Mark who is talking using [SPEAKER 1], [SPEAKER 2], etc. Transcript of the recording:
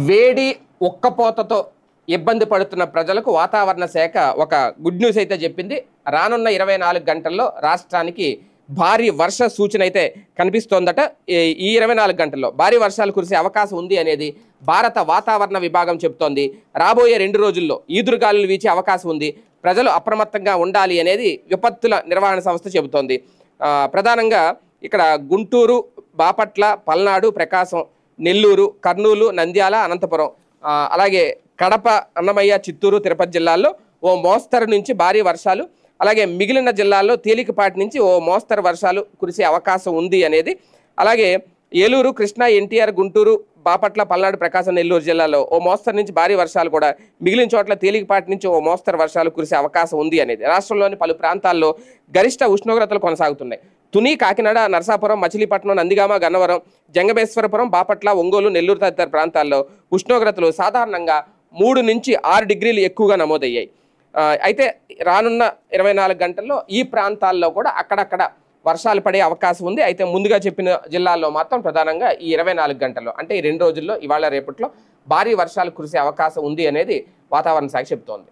[SPEAKER 1] వేడి ఉక్కపోతతో ఇబ్బంది పడుతున్న ప్రజలకు వాతావరణ శాఖ ఒక గుడ్ న్యూస్ అయితే చెప్పింది. రానున్న 24 గంటల్లో రాష్ట్రానికి భారీ వర్ష సూచన అయితే కనిపిస్తోందట. ఈ 24 గంటల్లో భారీ వర్షాలు కురిసే అవకాశం ఉంది అనేది భారత వాతావరణ విభాగం చెబుతోంది. రాబోయే 2 రోజుల్లో ఈదురుగాలులు వీచే అవకాశం ఉంది. ప్రజలు అప్రమత్తంగా ఉండాలి అనేది విపత్తుల నిర్వహణ సంస్థ చెబుతోంది. ప్రధానంగా ఇక్కడ గుంటూరు, బాపట్ల, పల్నాడు, ప్రకాశం, నెల్లూరు, కర్నూలు, నంద్యాల, అనంతపురం, అలాగే కడప, అన్నమయ్య, చిత్తూరు, తిరుపతి జిల్లాల్లో ఓ మోస్తరు నుంచి భారీ వర్షాలు, అలాగే మిగిలిన జిల్లాల్లో తేలికపాటి నుంచి ఓ మోస్తరు వర్షాలు కురిసే అవకాశం ఉంది అనేది, అలాగే ఏలూరు, కృష్ణా, ఎన్టీఆర్, గుంటూరు, బాపట్ల, పల్నాడు, ప్రకాశం, నెల్లూరు జిల్లాలో ఓ మోస్తరు నుంచి భారీ వర్షాలు కూడా, మిగిలిన చోట్ల తేలికపాటి నుంచి ఓ మోస్తరు వర్షాలు కురిసే అవకాశం ఉంది అనేది. రాష్ట్రంలోని పలు ప్రాంతాల్లో గరిష్ట ఉష్ణోగ్రతలు కొనసాగుతున్నాయి. తుని, కాకినాడ, నరసాపురం, మచిలీపట్నం, నందిగామ, గన్నవరం, జంగమేశ్వరపురం, బాపట్ల, ఒంగోలు, నెల్లూరు తదితర ప్రాంతాల్లో ఉష్ణోగ్రతలు సాధారణంగా 3 నుంచి 6 డిగ్రీలు ఎక్కువగా నమోదయ్యాయి. అయితే రానున్న 24 గంటల్లో ఈ ప్రాంతాల్లో కూడా అక్కడక్కడ వర్షాలు పడే అవకాశం ఉంది. అయితే ముందుగా చెప్పిన జిల్లాల్లో మాత్రం ప్రధానంగా ఈ 24 గంటల్లో, అంటే ఈ 2 రోజుల్లో, ఇవాళ రేపట్లో భారీ వర్షాలు కురిసే అవకాశం ఉంది అనేది వాతావరణ శాఖ చెబుతోంది.